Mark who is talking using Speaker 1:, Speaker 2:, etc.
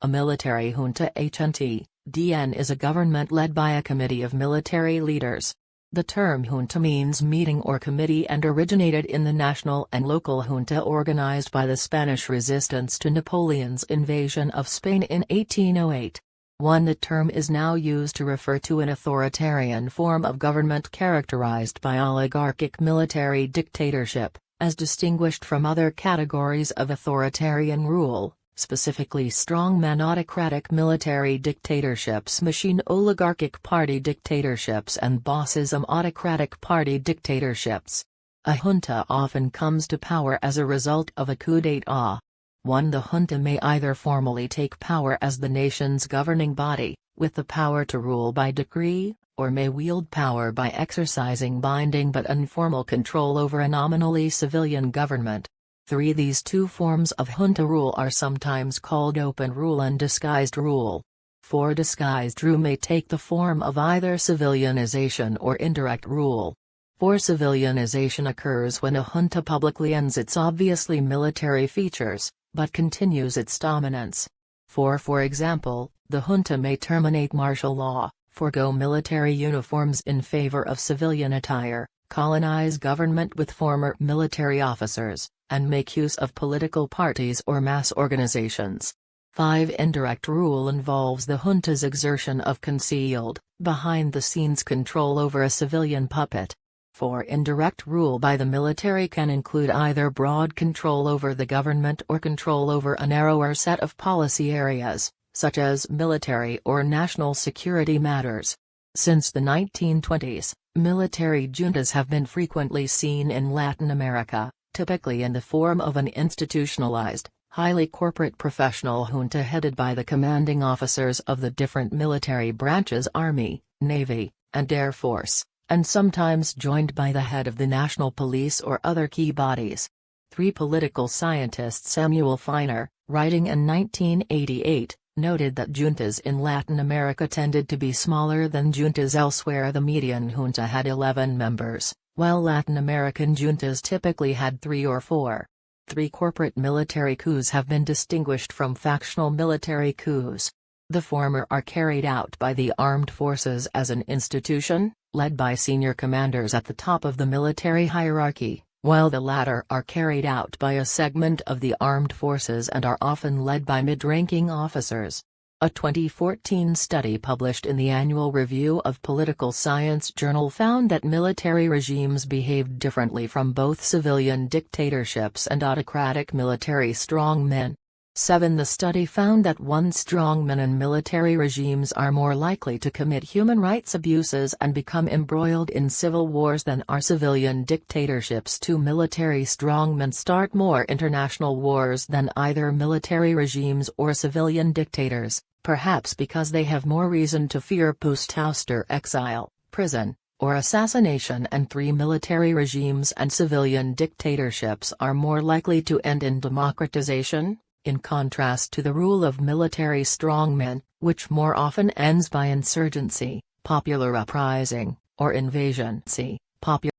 Speaker 1: A military junta (HNT)(DN) is a government led by a committee of military leaders. The term junta means meeting or committee and originated in the national and local junta organized by the Spanish resistance to Napoleon's invasion of Spain in 1808. The term is now used to refer to an authoritarian form of government characterized by oligarchic military dictatorship, as distinguished from other categories of authoritarian rule, specifically strongmen autocratic military dictatorships, machine oligarchic party dictatorships and bossism autocratic party dictatorships. A junta often comes to power as a result of a coup d'état. The junta may either formally take power as the nation's governing body, with the power to rule by decree, or may wield power by exercising binding but informal control over a nominally civilian government. These two forms of junta rule are sometimes called open rule and disguised rule. Disguised rule may take the form of either civilianization or indirect rule. Civilianization occurs when a junta publicly ends its obviously military features, but continues its dominance. For example, the junta may terminate martial law, forego military uniforms in favor of civilian attire, colonize government with former military officers, and make use of political parties or mass organizations. Indirect rule involves the junta's exertion of concealed, behind-the-scenes control over a civilian puppet. Indirect rule by the military can include either broad control over the government or control over a narrower set of policy areas, such as military or national security matters. Since the 1920s, military juntas have been frequently seen in Latin America, typically in the form of an institutionalized, highly corporate professional junta headed by the commanding officers of the different military branches: Army, Navy, and Air Force, and sometimes joined by the head of the national police or other key bodies. Political scientist Samuel Feiner, writing in 1988, noted that juntas in Latin America tended to be smaller than juntas elsewhere. The median junta had 11 members, while Latin American juntas typically had 3 or 4. Corporate military coups have been distinguished from factional military coups. The former are carried out by the armed forces as an institution, led by senior commanders at the top of the military hierarchy, while the latter are carried out by a segment of the armed forces and are often led by mid-ranking officers. A 2014 study published in the Annual Review of Political Science journal found that military regimes behaved differently from both civilian dictatorships and autocratic military strongmen. The study found that strongmen in military regimes are more likely to commit human rights abuses and become embroiled in civil wars than are civilian dictatorships. Military strongmen start more international wars than either military regimes or civilian dictators, perhaps because they have more reason to fear post-ouster exile, prison, or assassination, and military regimes and civilian dictatorships are more likely to end in democratization, in contrast to the rule of military strongmen, which more often ends by insurgency, popular uprising, or invasion. Popular